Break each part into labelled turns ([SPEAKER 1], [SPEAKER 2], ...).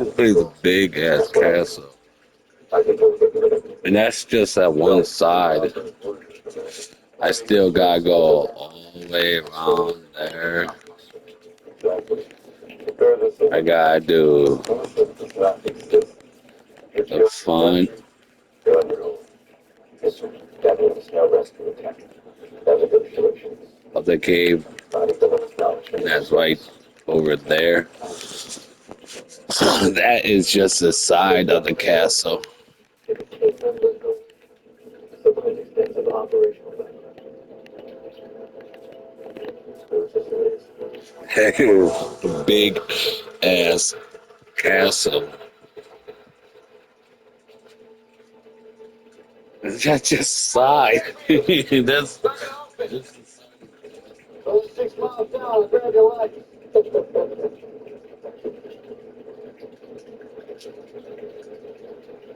[SPEAKER 1] It's a big ass castle. And that's just at one side. I still gotta go all the way around there. I gotta do the fun of the cave. And that's right over there. That is just the side of the castle. Big ass castle. That's just side. That's
[SPEAKER 2] Those 6 miles down, grab your life.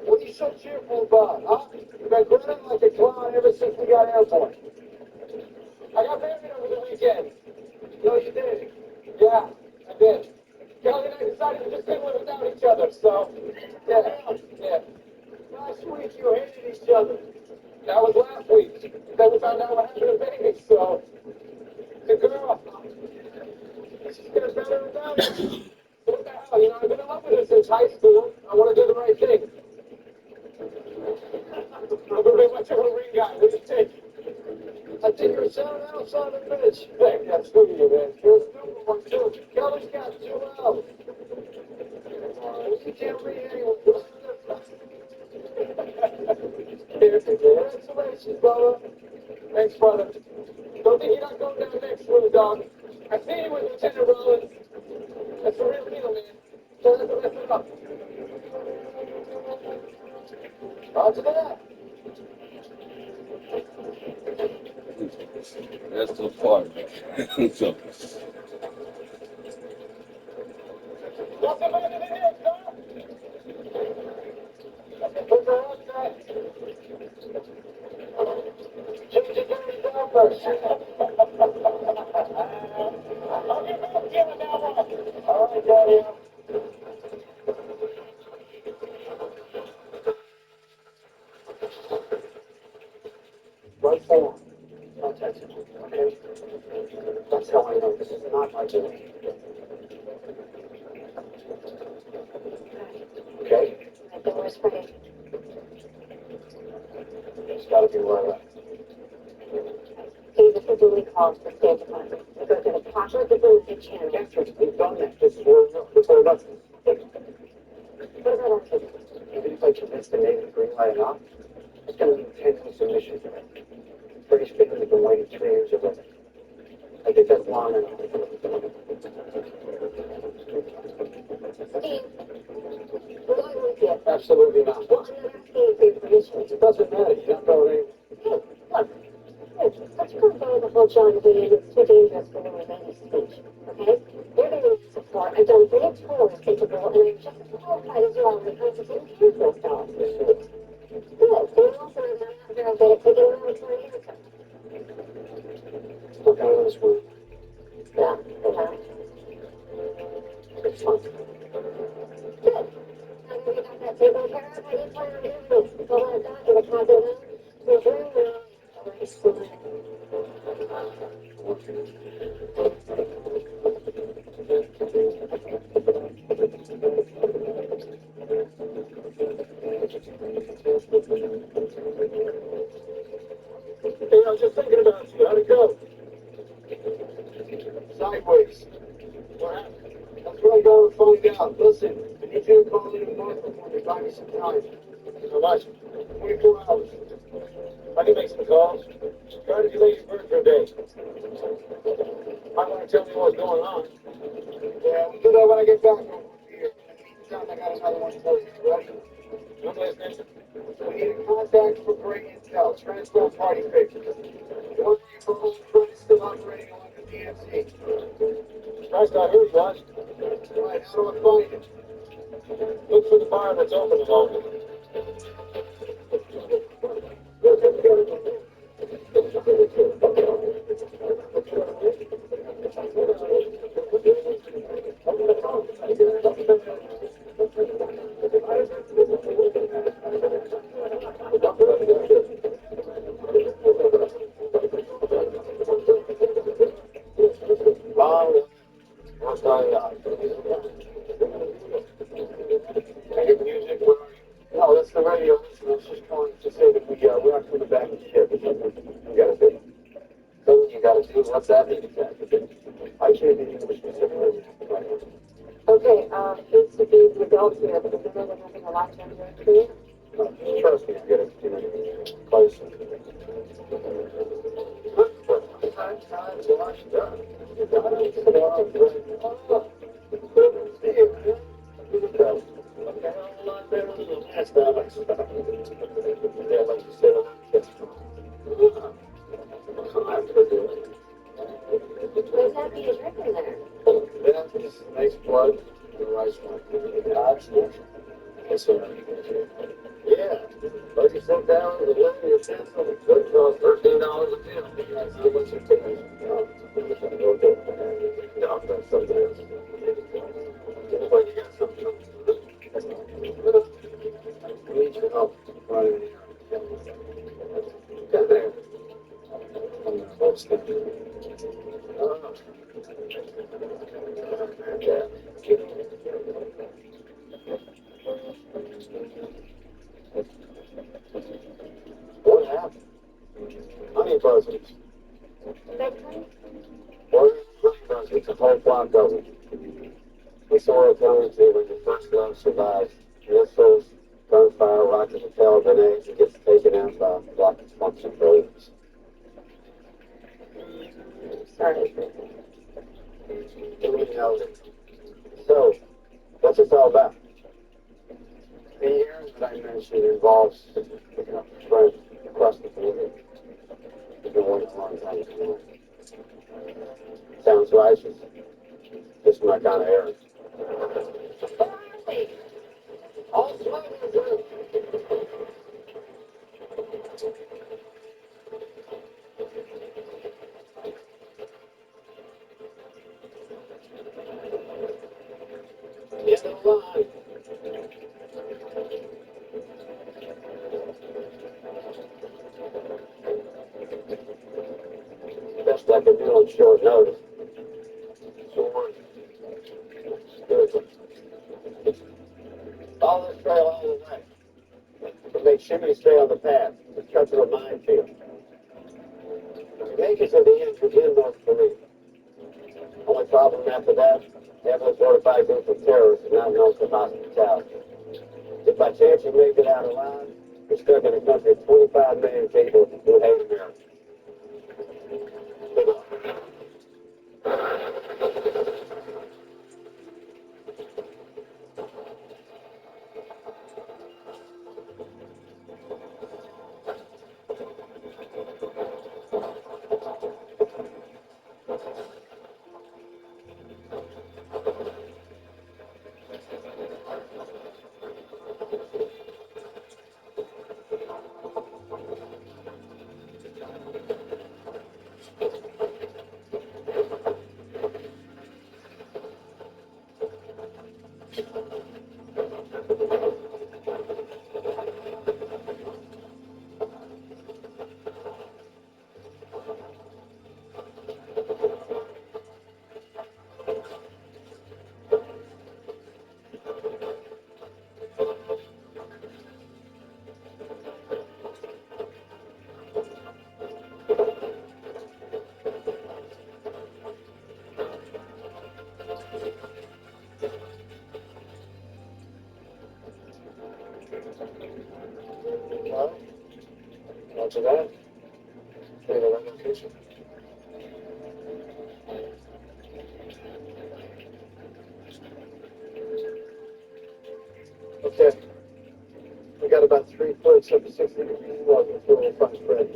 [SPEAKER 2] What are you so cheerful about, huh? You've been grinning like a clown ever since we got airborne. I got married over the weekend. No, you did. Yeah, I did. Kelly and I decided we just couldn't live without each other, so yeah. Last week you hated each other. That was last week. Then we found out we're having a baby, so the girl, she's gonna better without you. What the hell? You know, I've been in love with her since high school. I want to do the right thing. I'm gonna be much of a ring guy. What do you think? I think you're sound out, son of a bitch. Hey, that's good of you, man. You're a stupid one, too. Kelly's got 2 L's. You can't read anyone. Congratulations, brother. Thanks, brother. Don't think you're not going down next room, dog. I see you with Lieutenant Rollins. That's the real deal, man. Don't have to mess it up. Roger that.
[SPEAKER 1] that's the part. So
[SPEAKER 2] Nothing better than this, huh? Put your hands back. Change your dirty diapers. I'll get back to you on that one. All right, Daddy. Right forward. Don't touch it, okay? That's how I know this is not my doing. Okay? The door's ready. It's gotta be where I left. This is what we call the state department. We go through the proper diplomatic channel. Catherine, we've done that. This is where we're left. What about our kids? Even if I convince the Navy to green light it up, it's gonna be 10 weeks of mission for them. British families have been waiting 3 years already. I think that's long enough. Steve, we're going with you. Absolutely not. Well, I'm not asking you for your permission. It doesn't matter. You don't know anything. Hey, look. Let's go the whole John Dean. It's too dangerous for me to make a speech. Okay? You're going to need support. I've done 3 tours capable, and I'm just as qualified as you are when it comes to taking care of those dogs. Good. And also, I'm not very good at taking them out to America. Look out of this room. Yeah, yeah. It's fun. Good. Now that we got that taken care of, how do you plan on doing this? Go let it dog in the closet now. There's room now. Nice one. Hey, I was just thinking about you. How'd it go? Sideways. What happened? That's what I gotta find out. Listen, I need you to call in North before you buy me some time. How much? 24 hours. I can make some calls. Try to delay your birth for a day. Might want to tell me what's going on. Yeah, we'll do that when I get back from here. In the meantime, I got another one for you. Ready? I'm listening. We need a contact for great intel. Transfer party pictures. One of your old friends still operating along the DMZ. Christ, I heard you was. Right, how do I find it? Look for the bar that's open along it. You gotta do. So you gotta do. What's that mean exactly? I can't be English specifically. Okay, needs to be the adults here, but if they're having a lifetime career. Trust me, I get it close. Times washed up. That's not like stuff. Yeah, like you said, there's happy to drink in there. Yeah, just nice blood and rice wine. Absolutely. Yes, sir. Yeah. But you sit down with a little utensil, it could cost $13 a meal. That's how much it takes. Okay. No, that's something else. But you got something else. I need your help running here. Get there. I'm the folks that do. Oh. Yeah. What happened? Honey buzzards. What honey buzzards? A whole flock of them. This oil tells you when your first love survives missiles, gunfire, rocket propelled grenades, it gets taken out by block dysfunction programs. Sorry. So, what's this all about? The years that I mentioned involves picking up the thread across the border. You've been waiting a long time to do it. Sounds righteous. Just my kind of errand. All smugglers. Get in line. Best I can do on short notice. So follow this trail all the way. It makes Shimmy stay on the path. It cuts through a minefield. Make it to the end, begin North Korea. Only problem after that, heavily fortified group of terrorists is not known for hospitality. If by chance you make it out alive, you're stuck in a country of 25 million people who hate America. Well, after that, stay the right location. Okay. We got about 3 plates up to 60 degrees north before we find spread.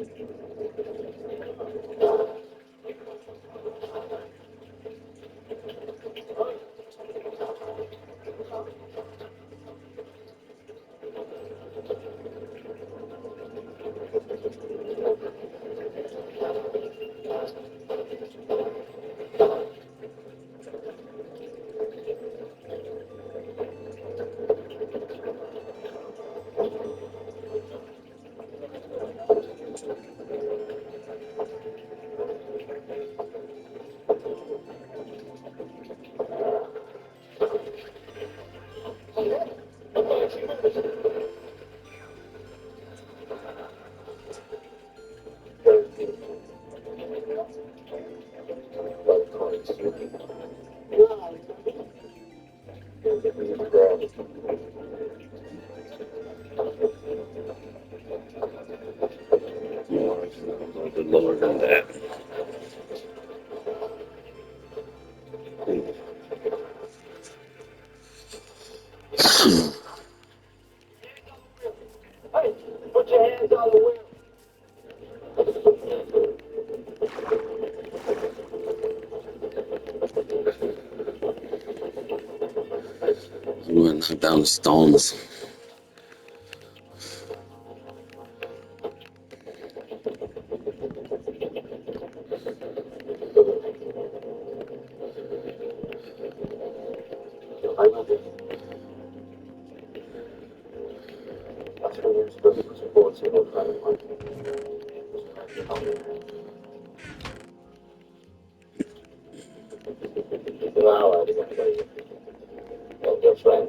[SPEAKER 1] than that.
[SPEAKER 2] Hey, put your hands on the wheel.
[SPEAKER 1] I'm going to knock down the stones.
[SPEAKER 2] I love this. That's when you're supposed to support single family life. Wow, I think your friend.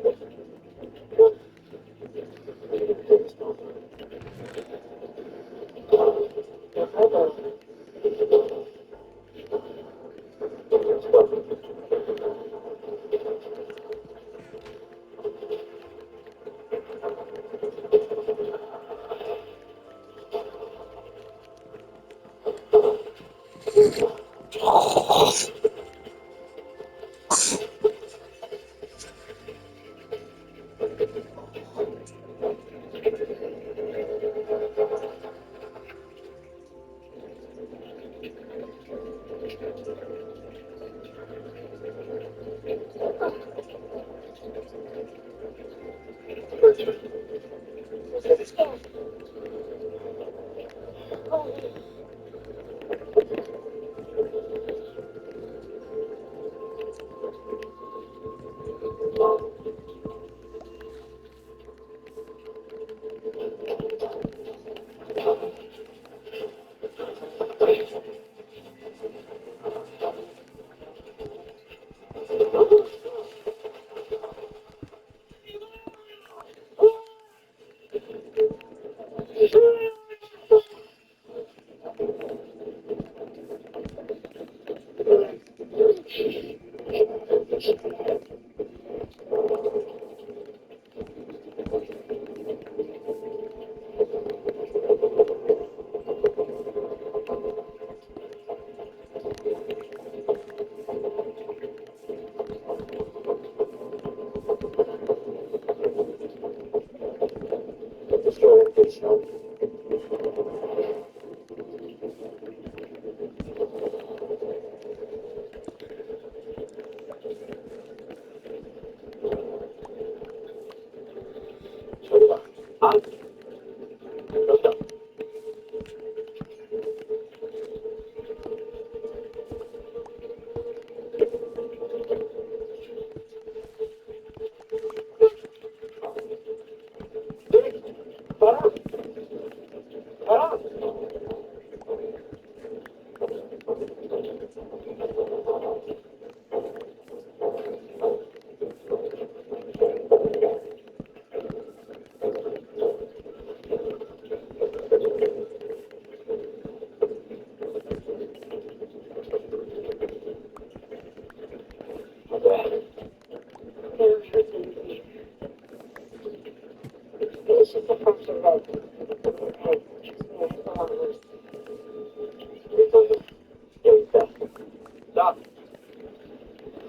[SPEAKER 2] Stop.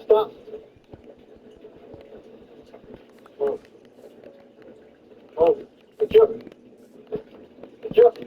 [SPEAKER 2] Stop. Oh. Oh. Good job. Good job.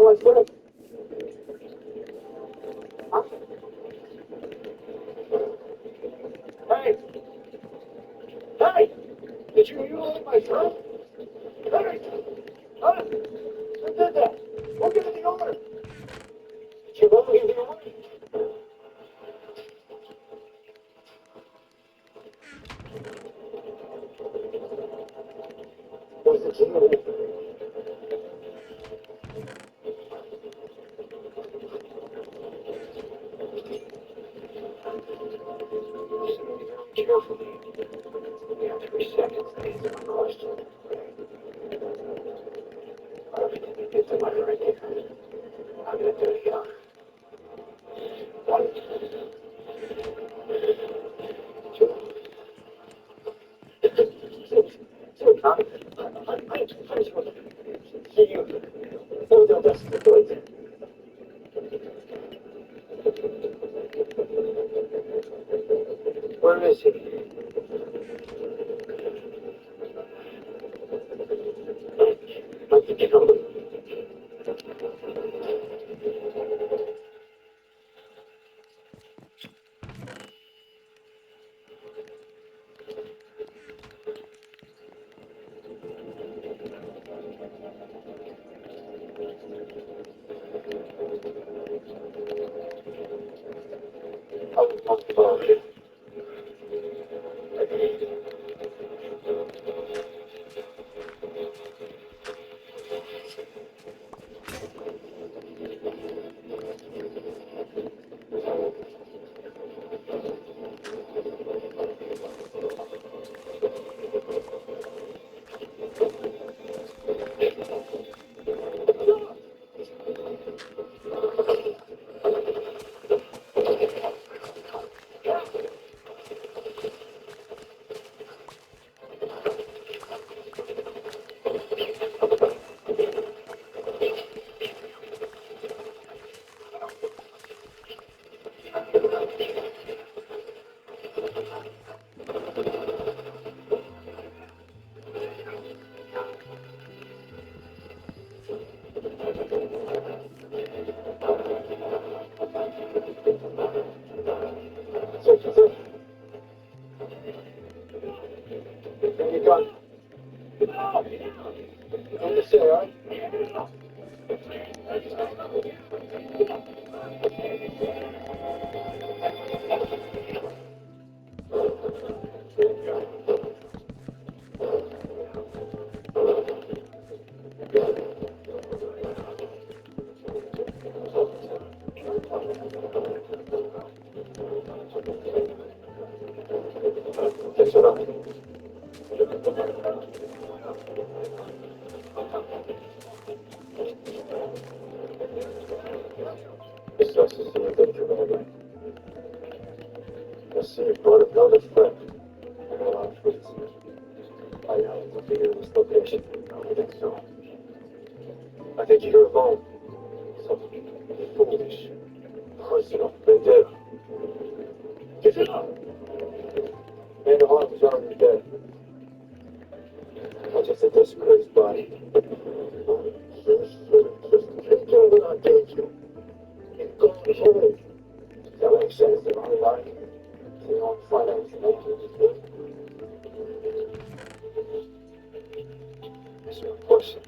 [SPEAKER 2] what I said? Huh? Hey! Hey! Did you mutilate my friend? Hey! Huh? Who did that? Who gave the order? Did you really give the order? Was it you? Carefully. We have 3 seconds to answer my question. Everything you get to my right here. I'm gonna do it here. 1, 2, 3. See you. Hold your best to do it. Where is he? I think you know. I was not about it. So, when you're done, don't you say, alright? That's what I'm doing. It's nice to see you good, Commander. I see you brought another friend. I got on treats. I have to figure this location. I think so. I think you're alone. Some foolish, personal vendetta. Give it up. Man, the heart was already dead. I just a disgraced body. Just do what I gave you. And go home. That makes sense in my life. So you don't find anything. It's your question.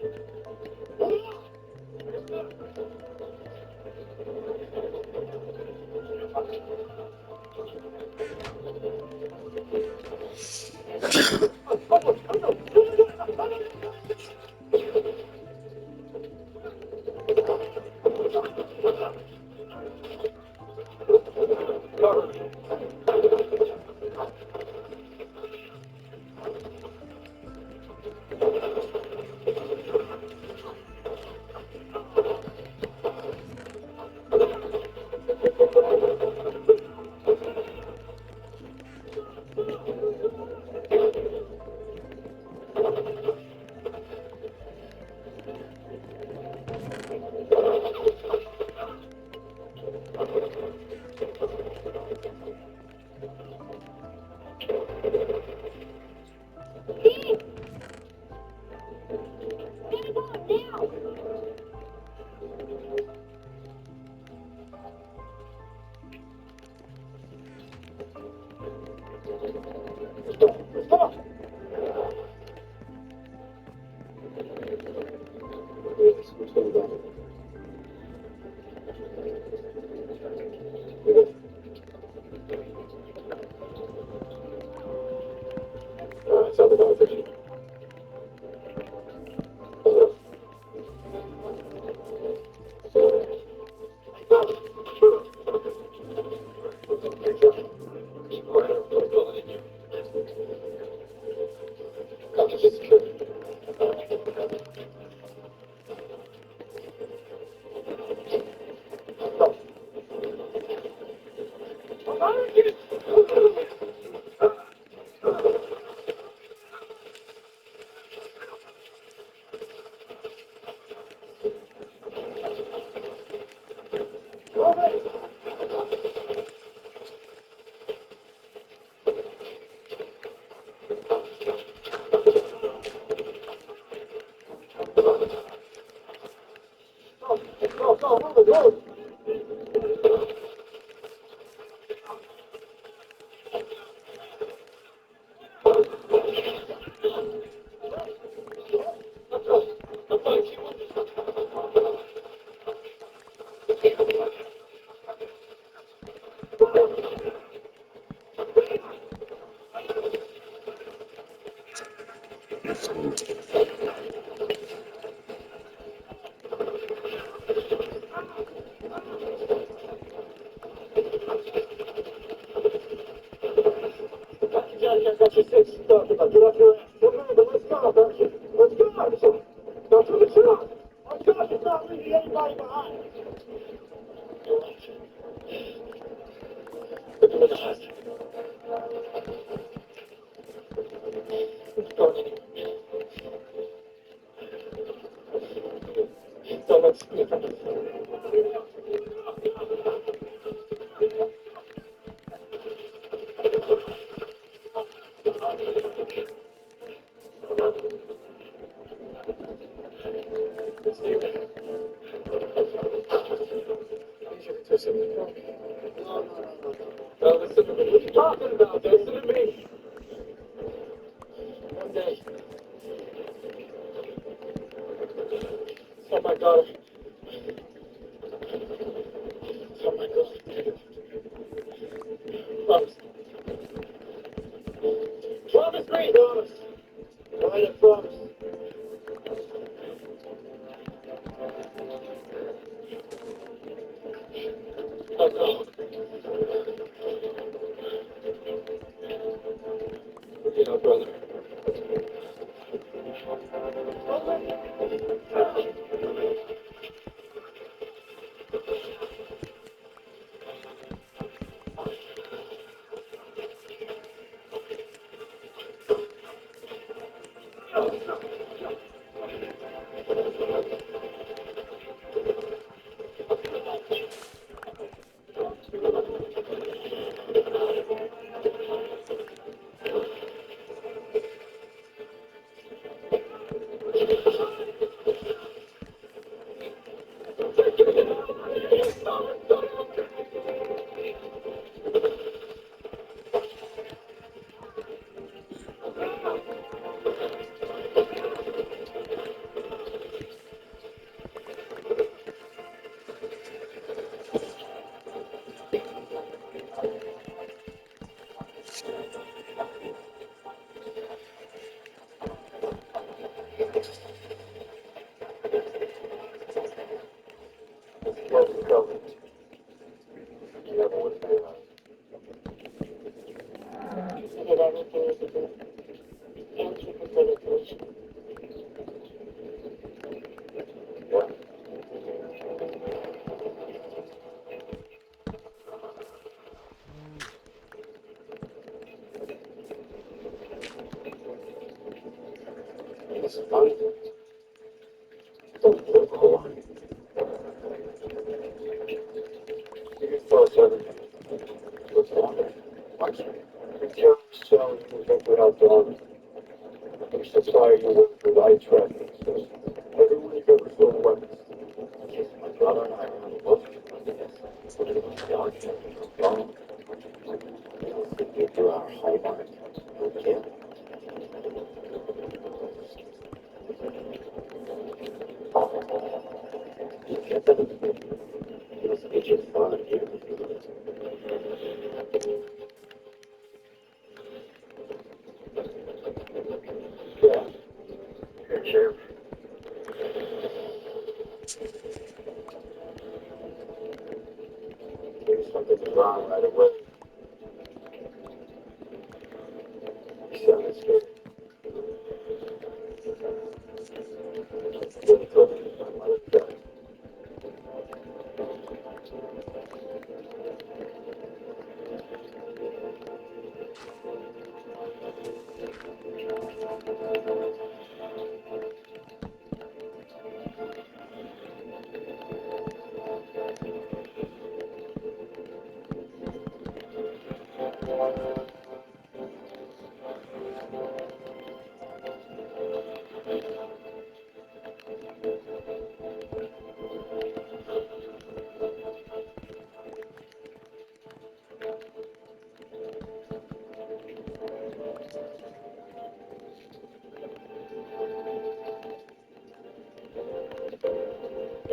[SPEAKER 2] They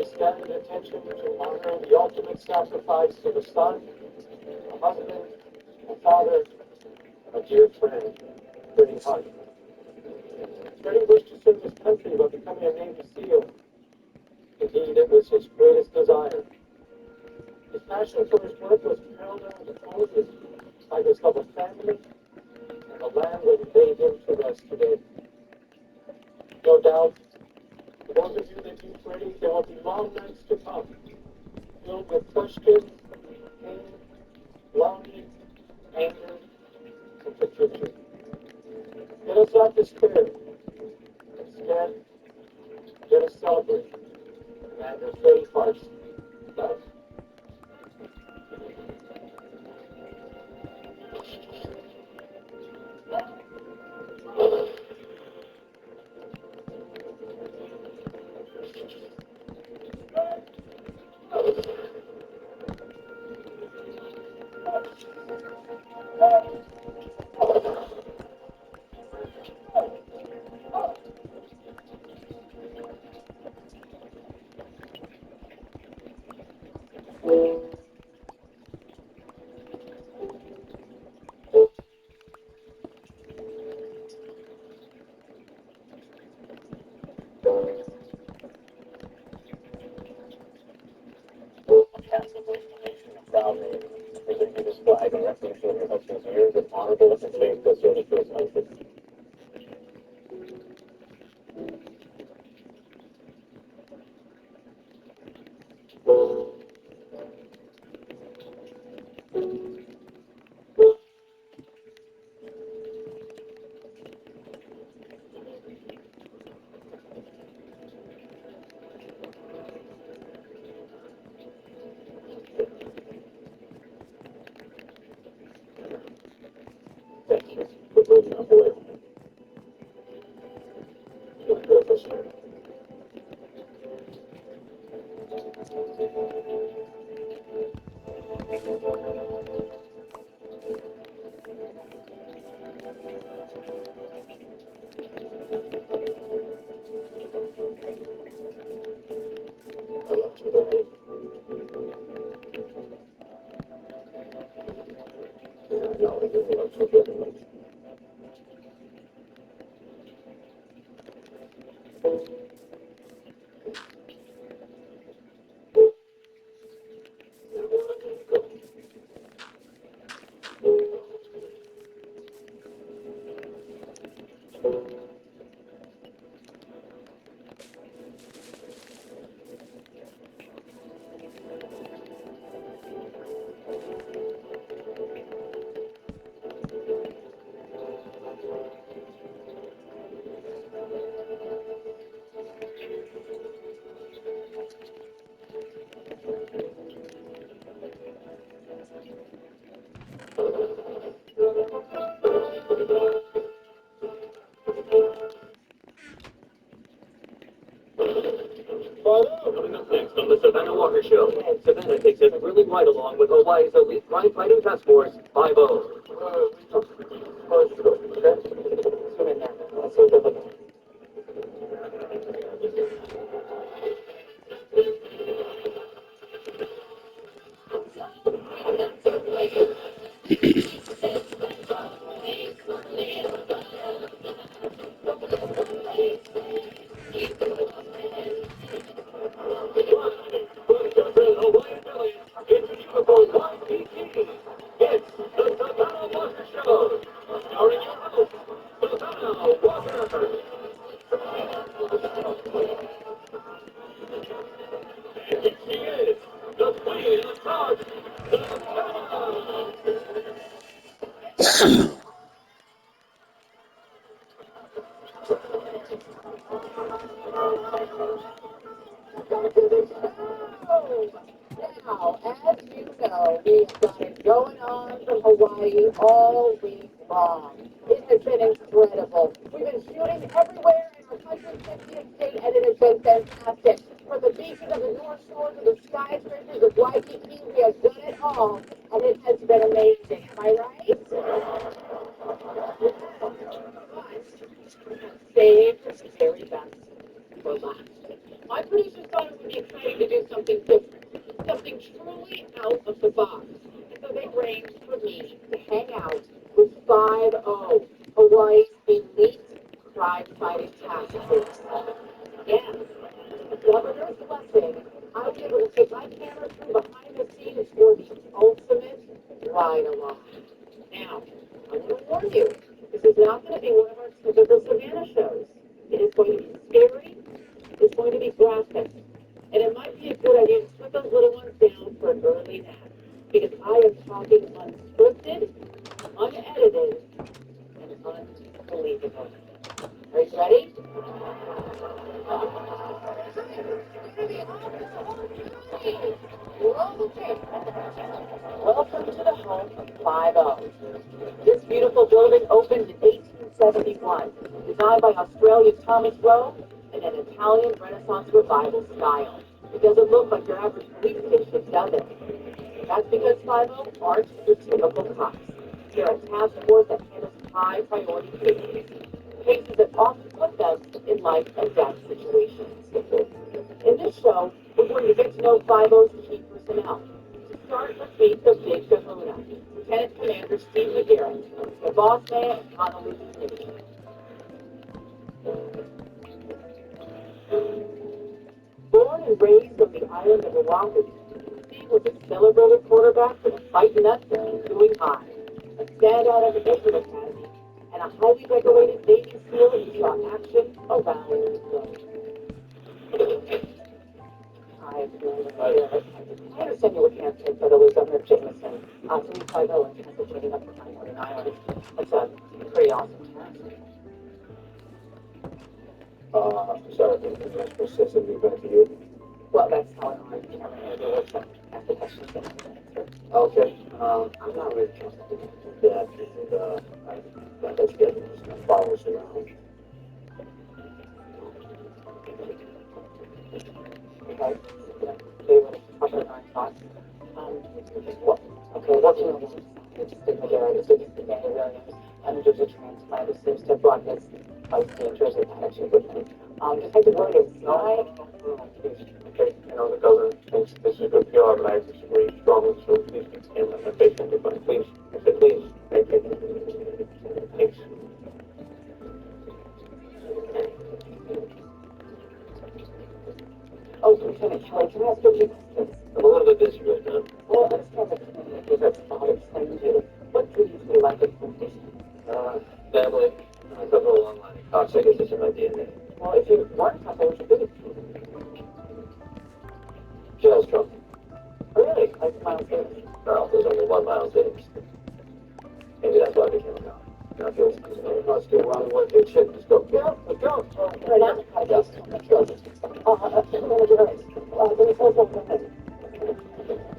[SPEAKER 2] stand in attention to honor the ultimate sacrifice of a son, a husband, a father, a dear friend, Freddie Hart. Freddie wished to serve his country by becoming a Navy SEAL. Indeed, it was his greatest desire. His passion for his work was paralleled opposed by his love of family and the land that laid him to rest today. No doubt, for those of you that knew Freddie, there will be long nights to come, filled with questions, pain, longing, anger, and confusion. Let us not despair. Instead, let us celebrate Commander Freddie Hart's life. Council's explanation of proudly presenting this flag in recognition of your husband's years of honorable and faithful service to his country. Thank you for bringing up away. You're good for sure. I love you, baby. And I know that you love you very much. Coming up next on the Savannah Walker Show, Savannah takes it really right along with Hawaii's elite crime fighting task force, 5-0. Hawaiian Village, it's beautiful YPT. It's the Savannah Walker Show, starring your host, Savannah Walker. And she is the queen of talk, Savannah. Now, as you know, we've got it going on from Hawaii all week long. It has been incredible. We've been shooting everywhere in our 150th state, and it has been fantastic. From the beaches of the North Shore to the skyscrapers of Waikiki, we have done it all, and it has been amazing. Am I right? Save the very best for last. My producers thought it would be exciting to do something different, something truly out of the box. And so they arranged for me to hang out with 5O, Hawaii's elite crime-fighting task force. And with Governor's blessing, I was able to take my camera crew behind the scenes for the ultimate ride-along. Now, I'm going to warn you, this is not going to be one of our typical Savannah shows. It is going to be scary, it's going to be graphic, and it might be a good idea to put those little ones down for an early nap, because I am talking unscripted, unedited, and unbelievable. Are you ready? Okay. Welcome to the home of 5O. This beautiful building opened in 1871, designed by Australia's Thomas Rowe in an Italian Renaissance revival style. It doesn't look like your average police station, does it? That's because 5O aren't your typical cops. They're a task force that handles high priority cases, cases that often put them in life and death situations. In this show, we're going to get to know 5O's key personnel. To start, let's meet the Big Kahuna, Lieutenant Commander Steve McGarrett, the boss man of Honolulu Navy. Born and raised on the island of Oahu, Steve was a celebrated quarterback for the Fighting Nuts of Kikuyu High, a standout academic academy, and a highly decorated Navy SEAL who saw action around the globe. I understand you were handpicked by the late Governor Jameson to lead 5O and transitioning up to Northern Island. That's a pretty awesome task.
[SPEAKER 3] Sorry, can I specifically back to you?
[SPEAKER 2] Well, that's how I determine the work ask the questions that I can answer.
[SPEAKER 3] Okay, I'm not really comfortable with that, and that's getting us gonna follow us around.
[SPEAKER 2] Okay, they were talking our thoughts. What? Okay, what's your name? It's Steve McGarrett, it's Danny Williams. I'm just a transplant who seems to have brought this dangerous attitude with me. Detective Williams,
[SPEAKER 3] Okay, the governor thinks this is good PR, but I disagree strongly, so please keep him on the patient, but please, I said please, thank you. Thanks.
[SPEAKER 2] oh, Lieutenant Kelly, can I ask you a few questions?
[SPEAKER 3] I'm a little bit busy right now.
[SPEAKER 2] Well, let's start with the that's father explained to you. What dreams do you like in competition?
[SPEAKER 3] Family, I come from a long line of cops, I guess it's in my DNA.
[SPEAKER 2] Well, if you weren't tough, what would you be?
[SPEAKER 3] Jail's trouble.
[SPEAKER 2] Really? Like Miles Davis?
[SPEAKER 3] Well, there's only one Miles Davis. Maybe that's why I became a cop. Now, if it was to run one big shit, let's go. Yeah, let's go.
[SPEAKER 2] Right now?
[SPEAKER 3] Yes.
[SPEAKER 2] Let's go. Let me close one minute.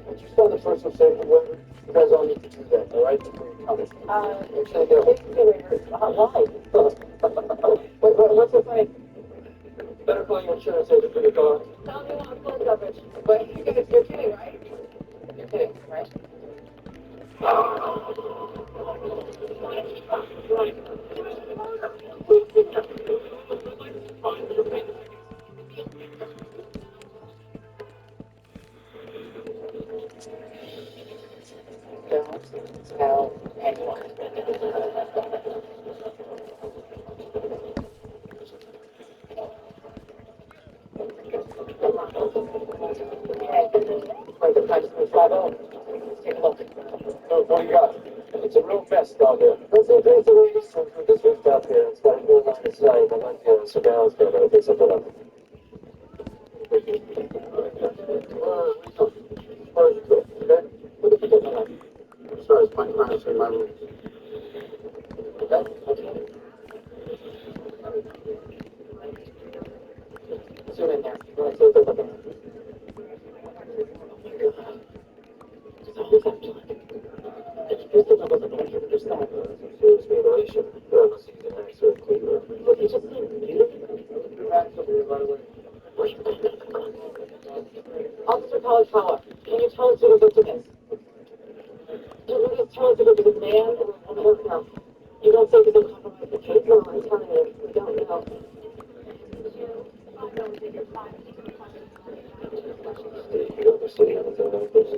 [SPEAKER 3] Once you start the first and second waiver, you guys all need to do that, all right? Before you come.
[SPEAKER 2] Actually, why? What's so funny?
[SPEAKER 3] Better call your insurance agent for the car.
[SPEAKER 2] Tell me you want full coverage. But you guys, you're kidding, right? You're kidding, right? Don't tell anyone. Where's the price of 5O? Let's take a look.
[SPEAKER 3] Look, what do you got? It's a real mess down there.
[SPEAKER 2] Let's increase the radius.
[SPEAKER 3] This rift out here, it's got a good line of sight. I'd like to surveillance camera to pick something up. Where you go, okay? What did you get tonight? I'm sorry, it's my privacy, my rules. Okay? Okay.
[SPEAKER 2] Zoom in there. Let's see what they're looking at.
[SPEAKER 3] was a 100% some serious mutilation. But I must use an X-ray cleaver. Look, he just seemed beautiful. You're actually, by the way. Officer Kalakawa, can you tell us who the victim is? Can you just tell us if it was a man or a woman? No. You don't say because it'll compromise the case? No, I'm telling you, we don't know. Did you ever see anything like this?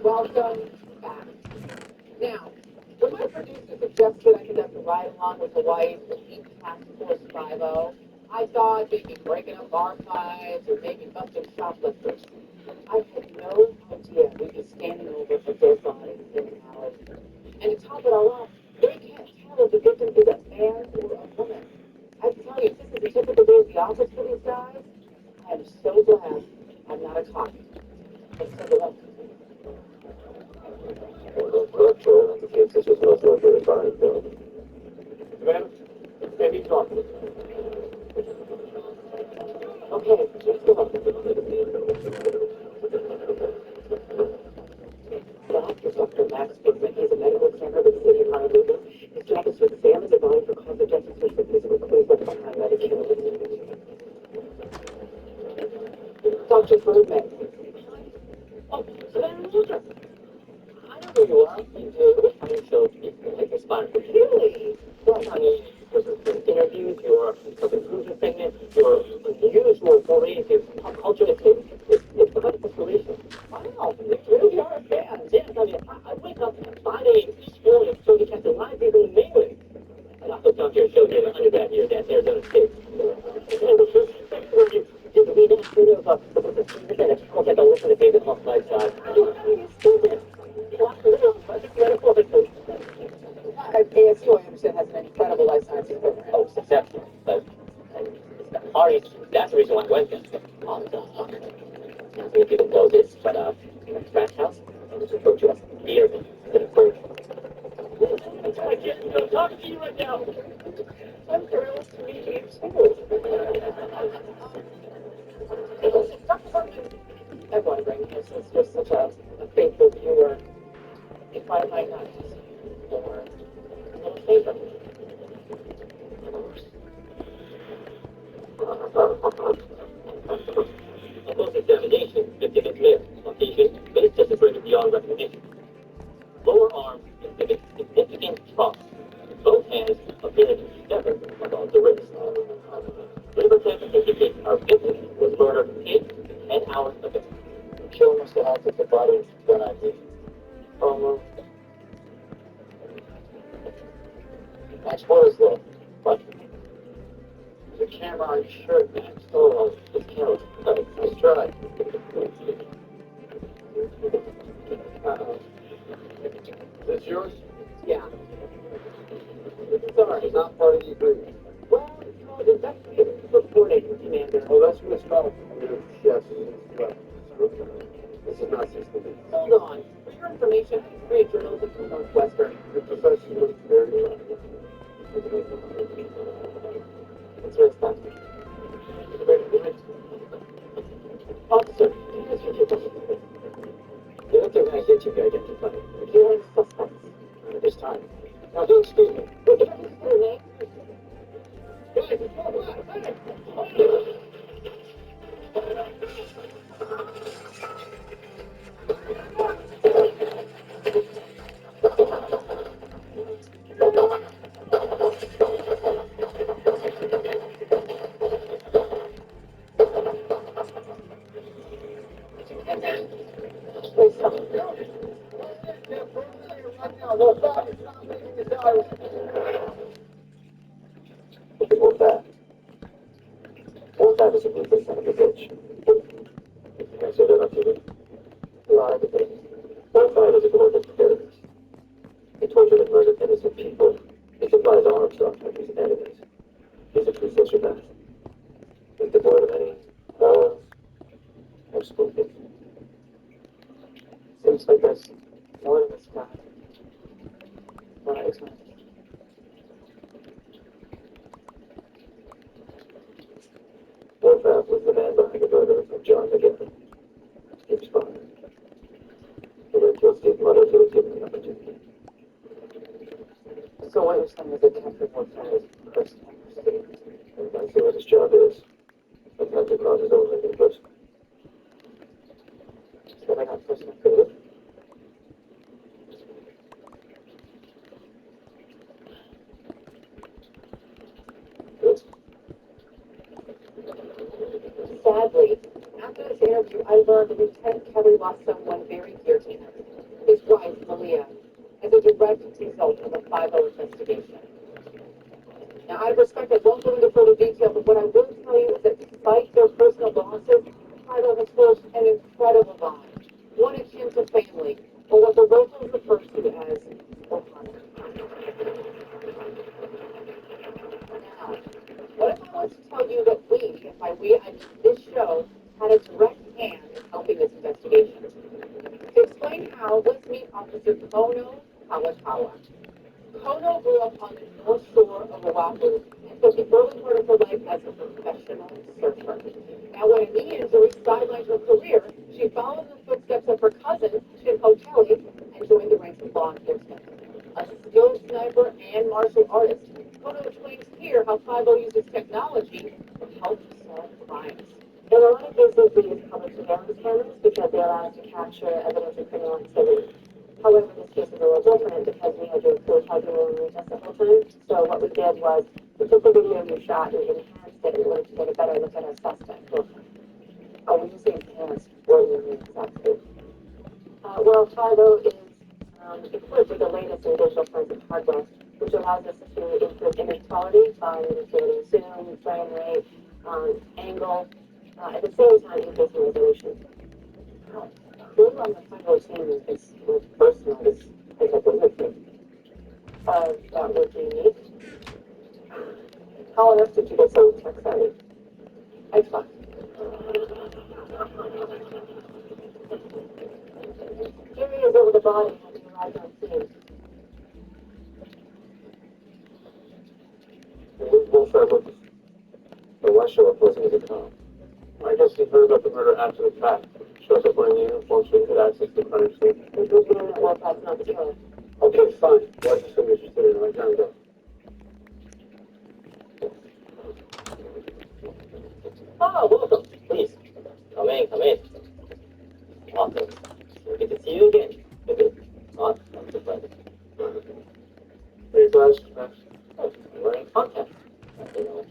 [SPEAKER 4] Welcome back. Now, when my producer suggested I conduct a ride along with Hawaii's Elite Task Force 5-0, I thought maybe breaking up bar fights or maybe busting shoplifters. I had no idea we'd be standing over for dead bodies in an alley. And to top it all off, they can't tell if the victim is a man or a woman. I tell you, this is a typical day at the office for these guys. I am so glad I'm not a cop. Let's take a look.
[SPEAKER 3] Well, the case is most likely a crime film. Ma'am, maybe talk. Okay, let's go. Dr. Max Goodman, he's a medical examiner with the city of Honolulu. His job is to examine the body for cause of death and search for physical clues that might highlight a killer. Dr. Goodman. Oh, Savannah Walter. I know who you are. You do a show like your spot. Really? Well, I mean, interviews, your self-improvement segment, your unusual foray into pop culture. It's quite inspiration. Wow, you really are a fan. Yes, I mean, I wake up at 5 a.m. each morning so to catch the live people in Mainland. And I hooked onto your show during the undergrad years at Arizona State. Did we not sort of, okay, don't listen to David Hoff lifestyle. You still did.
[SPEAKER 4] ASU, I understand, has an incredible life sciences program.
[SPEAKER 3] Oh, it's exceptional. But that's the reason why I went there. On the hook. Not many people know this, but Trash House, and just referred to as beer instead of bird. I'm talking to you right now. I'm thrilled to meet you too.
[SPEAKER 4] I'm wondering, this is just such a faithful viewer, if I might not ask for a little favor.
[SPEAKER 3] Upon examination, victim is male, Caucasian, face separated beyond recognition. Lower arm exhibits significant trust. Both hands appear to be severed above the wrist. Liver tests indicate our victim was murdered 8 to 10 hours ago. Show us the house of the body when I did. Max, what is the button? The camera on your shirt, Max. Oh, the camera. Nice try. Is this yours?
[SPEAKER 4] Yeah.
[SPEAKER 3] Sorry, it's not part of the agreement.
[SPEAKER 4] Well, no, the investigative reporting, Commander.
[SPEAKER 3] Oh, that's Miss Mel. Yes. This is not 60 minutes.
[SPEAKER 4] Hold on. For your information, I create journalism from Northwestern.
[SPEAKER 3] Your profession was very attractive.
[SPEAKER 4] What's your response?
[SPEAKER 3] Officer, can I ask you a question? The other guy hit you to identify the killing suspects at this time. Now, don't excuse me. What the heck is your name?
[SPEAKER 2] to meet this son of a bitch. I said enough to me. A lot of things. One side is a global terrorist. He tortured and murdered innocent people. He supplies arms to our country's enemies. He's a true sociopath. He's devoid of any morals or scruples. Seems like there's more to this guy. What I expected. Warcraft was the man behind the murder of John McGinn. Steve's father. He would kill Steve's mother if he was given the opportunity. So what you're saying is that Captain Warcraft is personal for Steve? And that's what his job is. But Captain Claus is only in person. So they got personal food? Good.
[SPEAKER 4] Sadly, after this interview, I learned that Lieutenant Kelly lost someone very dear to him, his wife, Malia, as a direct result of the 5-0 investigation. Now, out of respect, I won't go into further detail, but what I will tell you is that despite their personal losses, 5-0 has forged an incredible bond, one akin to family, or what the locals refer to as Ohana. Now, what if I was to tell you that we, and by we I mean this show, had a direct hand in helping this investigation? To explain how, let's meet Officer Kono Kawakawa. Kono grew up on the north shore of Oahu and spent the early part of her life as a professional surfer. Now, when a knee injury sidelined her career, she followed in the footsteps of her cousin, Shinho Kelly, and joined the ranks of law enforcement. A skilled sniper and martial artist, Kono explains here how 5-0 uses technology to help solve crimes.
[SPEAKER 3] In a lot of cases, we use public surveillance cameras because they allow us to capture evidence of criminal activity. However, this case is a little different because we had your full targeting just the whole time. So what we did was we took the video you shot and enhanced it in order to get a better look at our suspect.
[SPEAKER 2] Oh, when you say enhanced, what do you mean exactly?
[SPEAKER 3] Well, 5.0 is equipped with the latest in digital forensic hardware, which allows us to improve image quality by manipulating zoom, frame rate, angle, at the same time increasing resolution.
[SPEAKER 2] Who on the 5-0 team is personal this capability? That would be me. How on earth did you get so tech savvy? Xbox.
[SPEAKER 3] Jimmy is over the body having arrived on scene.
[SPEAKER 2] We'll try with this. But why show up wasn't as a cop? I guess he heard about the murder after the fact. Shows up wearing the uniform so he could access the crime scene.
[SPEAKER 3] We're doing that Warpath's not the killer.
[SPEAKER 2] Okay, fine. Why'd you say you're interested in right now, though?
[SPEAKER 5] Ah, welcome. Please, come in, come in. Welcome. So good to see you again. Not a pleasure.
[SPEAKER 2] Hey, Flash.
[SPEAKER 5] Oh, we're in contact.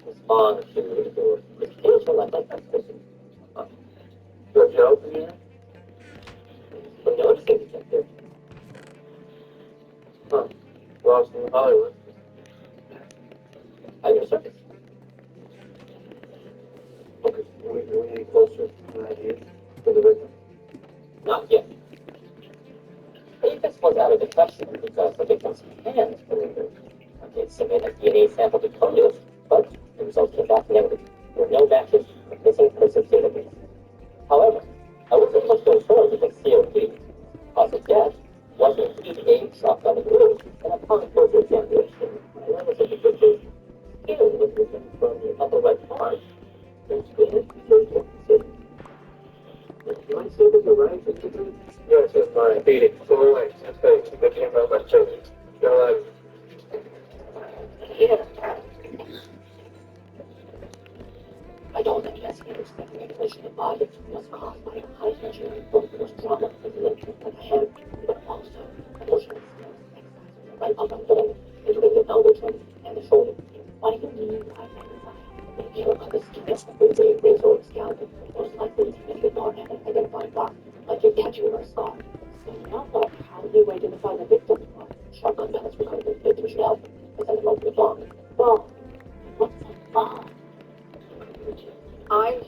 [SPEAKER 5] Respond to your reputation like that person.
[SPEAKER 2] Got Joe in here?
[SPEAKER 5] For noticing, detective.
[SPEAKER 2] Huh. Lost in Hollywood.
[SPEAKER 5] At your service.
[SPEAKER 2] Okay, are we any closer to an idea for the victim?
[SPEAKER 5] Not yet. Apex was out of the question because the victim's hands were removed. I did submit a DNA sample to Conios, but the results came back negative. There were no matches in the missing persons database. However, I was able to confirm that the COD, cause of death, was indeed a shotgun wound, and upon closer examination, I noticed that the victim's skin was missing from the upper right arm, which we had previously considered.
[SPEAKER 2] You might say that you're right, Victor. Yes, yes, fine. Beat it. Go away. That's fake. They came out by children. You're like,
[SPEAKER 5] Here. I don't think investigators think the mutilation of the body was caused by a high pressure force trauma from the limb of the head, but also emotional stress right up and down between the elbow joint and the shoulder. What do you mean by magnified? The hair on the skin with a razor or scalpel most likely to make it not an identified mark, like a tattoo or a scar. So now what? How do you identify the victim? Shotgun pellets recovered the victim's scalp, but then the most was long. Well, what's a bomb?
[SPEAKER 4] I'm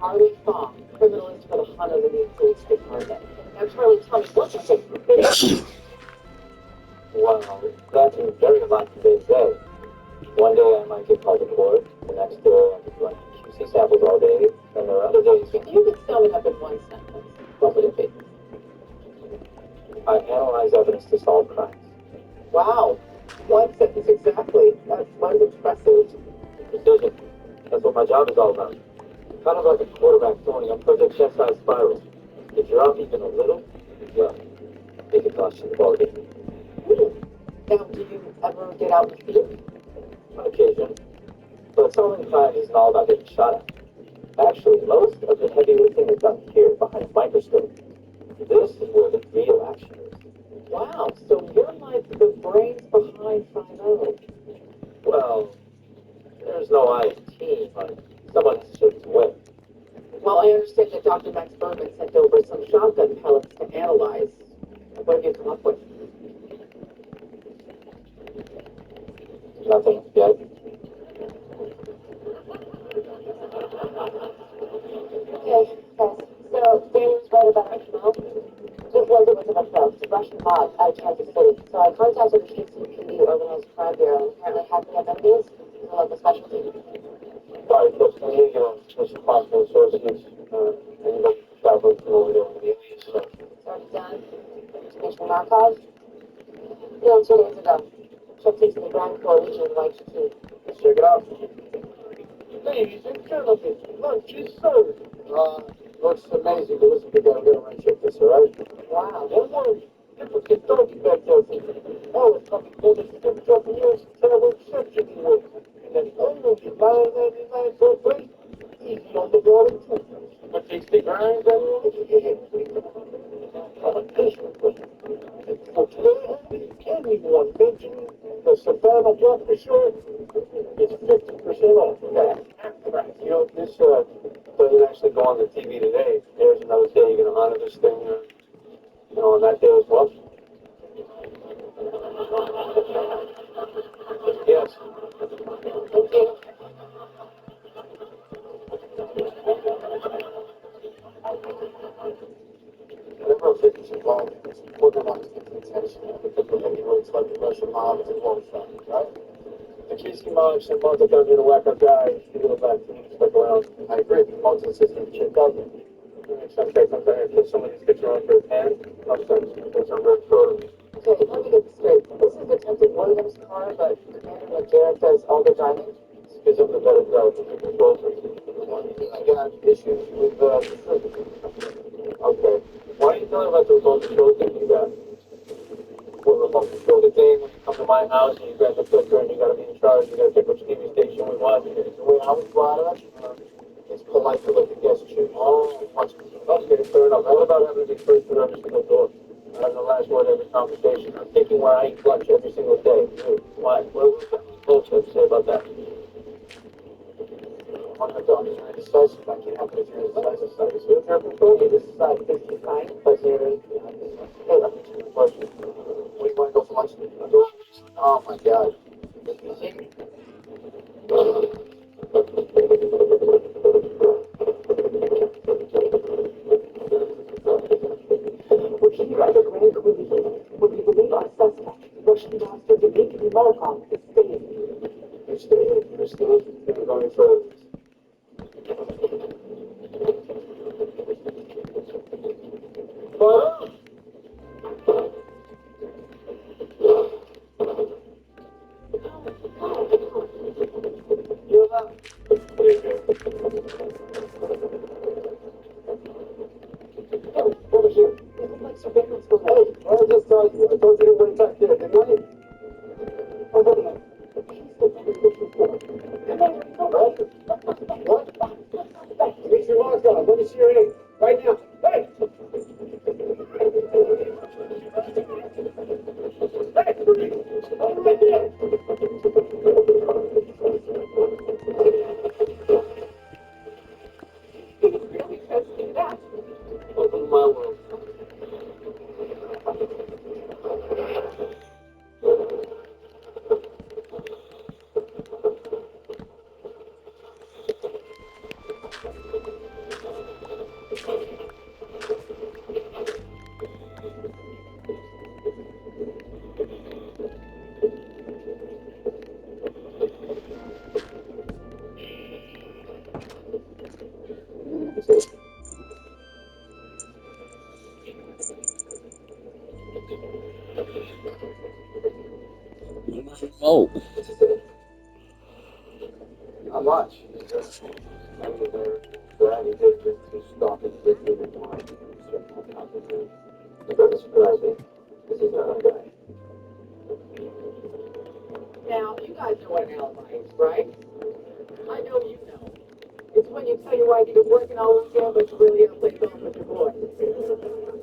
[SPEAKER 4] Charlie Fong, criminalist for the Honolulu Police Department. Now, Charlie, tell me, what is it?
[SPEAKER 2] Wow, that seems very much today's day. One day I might get called to court, the next day I could run QC samples all day, and there are other days
[SPEAKER 4] If you could sum it up in one sentence, what would it be?
[SPEAKER 2] I analyze evidence to solve crimes.
[SPEAKER 4] Wow, one sentence exactly. That was impressive.
[SPEAKER 2] Precision. That's what my job is all about. Kind of like a quarterback throwing a perfect chest-sized spiral. If you're off even a little, well, it can cost you the ball game.
[SPEAKER 4] Now, do you ever get out in the field?
[SPEAKER 2] On occasion. But solving crime isn't all about getting shot at. Actually, most of the heavy lifting is done here behind a microscope. This is where the real action is.
[SPEAKER 4] Wow, so you're like the brains behind 5
[SPEAKER 2] Well, there's no I in team, but someone has to show the way.
[SPEAKER 4] Well, I understand that Dr. Max Bergman sent over some shotgun pellets to analyze. What have you come up with?
[SPEAKER 2] Nothing yet.
[SPEAKER 5] Okay, yes. So, Danny's right about our smoke. Just was it was about drugs. It's a Russian mob out of Kansas City. So I contacted the KCPD Organized Crime Bureau, and apparently hacking up enemies is a local specialty.
[SPEAKER 2] Sorry, folks, can you Mr. Possible Associates, anybody traveling from over there with the aliens stuff?
[SPEAKER 5] It's already done. Information Markov. Yeah, 2 days ago. Checked into the Grand Coalition in Waikiki.
[SPEAKER 2] Let's check it out.
[SPEAKER 6] Ladies and gentlemen, lunch is served. Looks amazing, but listen, we gotta get around check this, alright?
[SPEAKER 5] Wow.
[SPEAKER 6] Don't worry, people can talk back there. Oh, it's coming for the 6 years, terrible exception you work. And then only $9.99 for free. Easy on the ball and toothbrush. But takes the grind and for today, anyone mentioning the Savannah Black for sure, it's 50% off. Right.
[SPEAKER 2] You know, this doesn't actually go on the TV today. There's another day you're going to honor this thing, on that day as well. Yes.
[SPEAKER 5] Thank you.
[SPEAKER 6] Whatever officials involved in this, organized get the attention because the heavyweights like the Russian mob and the war family, right? The KC mob sent Monte down here to whack up guys, to go back to the stuck around. I agree, Monte insisted the shit doesn't. It makes sense, guys, I'm trying to kill some of these kids around for a pan. Upstairs, because I'm very short of me.
[SPEAKER 4] Okay, let me get this straight. This is Detective Williams' car, but Commander McGarrett does all the driving?
[SPEAKER 2] Because I'm the better driver for control person.
[SPEAKER 6] I got issues with,
[SPEAKER 2] Okay. Why don't you tell me about the remote control thing you got? What remote control? The thing when you come to my house and you grab the clicker and you gotta be in charge, you gotta pick which TV station we want.
[SPEAKER 6] the way I was brought up, it's polite to let the guests choose.
[SPEAKER 2] Oh, okay, fair enough. What about having to be first through every single door? Having the last word every conversation. I'm thinking where I eat lunch every single day. Why? What folks have to say about that?
[SPEAKER 6] I'm not done. You're indecisive. I can't help it if you're indecisive. So if you're control, you decide 55, but you're, hey, let me ask you a question. Where do you want to go for lunch? Oh my God. You see?
[SPEAKER 5] We're here at the Grand Coalition, where we believe our suspect, Russian master Dmitry Markov, is staying.
[SPEAKER 6] You stay. You're going further.
[SPEAKER 2] But,
[SPEAKER 6] You're not.
[SPEAKER 5] Hey, over here. This is like surveillance for
[SPEAKER 6] Hey, I just told you. I told you to wait back there, didn't I?
[SPEAKER 5] over there. He's the one we're looking for. Commander, come on.
[SPEAKER 6] What? Dimitri Markov, let me see your name. Right now. Hey! Hey! Right there!
[SPEAKER 5] Really trusting that.
[SPEAKER 2] welcome to my world.
[SPEAKER 1] Oh,
[SPEAKER 6] Not much. I mean, glad he did just to stop and listen and why certain happened. It doesn't surprise me. This is not our guy.
[SPEAKER 4] Now, you guys know what an alibi is, right? I know you know. It's when you tell your wife you've been working all weekend, but you really have played golf with your boys.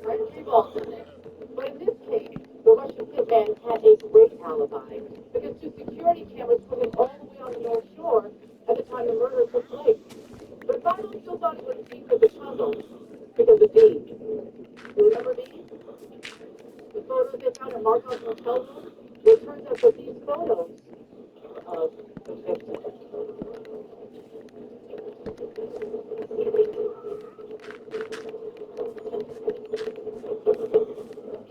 [SPEAKER 4] Right? We've all done it. But in this case, the Russian hitman had a great alibi because two security cameras put him all the way on the North Shore at the time the murder took place. But Bible still thought it was Dean of the puzzle because of Dean. You remember Dean? The photos they found in Markov's hotel room? Well, it turns out that these photos of the victim.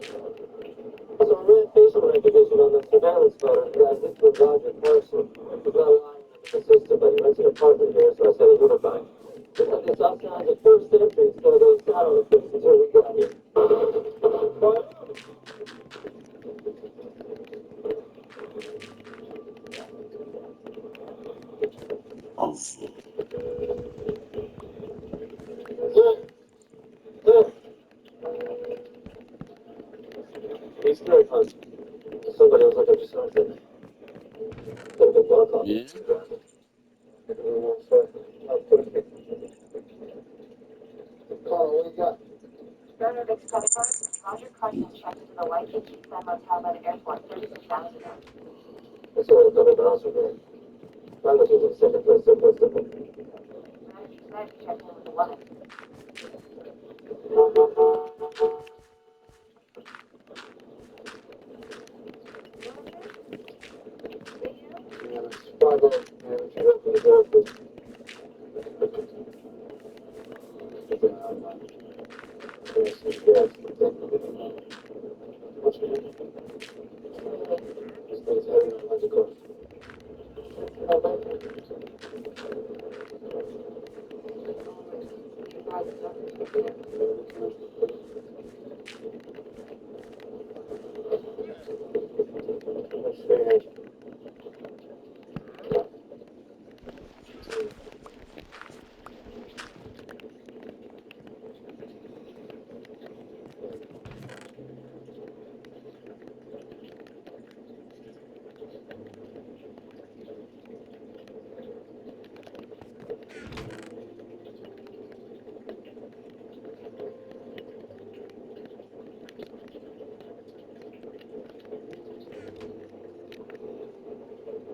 [SPEAKER 6] So I ran facial recognition on the surveillance photo. Yeah, this was Roger Carson. He got a line in the system, but he rents an apartment here, so I said he would buy. We had this outside the first entry, so they sat on the place until we got here. He's very fun. Somebody was looking for something. Got a big lock on.
[SPEAKER 1] yeah.
[SPEAKER 6] Carl, what do you got?
[SPEAKER 5] Burner Vic's credit card. Roger Carson checked into the White Beach Sun Motel by the airport 36 hours ago.
[SPEAKER 6] That's all I've got at the house again. That was in second place, so first of all.
[SPEAKER 5] Tonight he checked in with the woman.
[SPEAKER 6] Yeah, it's 5-0. Yeah, she opened the door for What's your name? This thing's heavy on lots of course. That's very nice.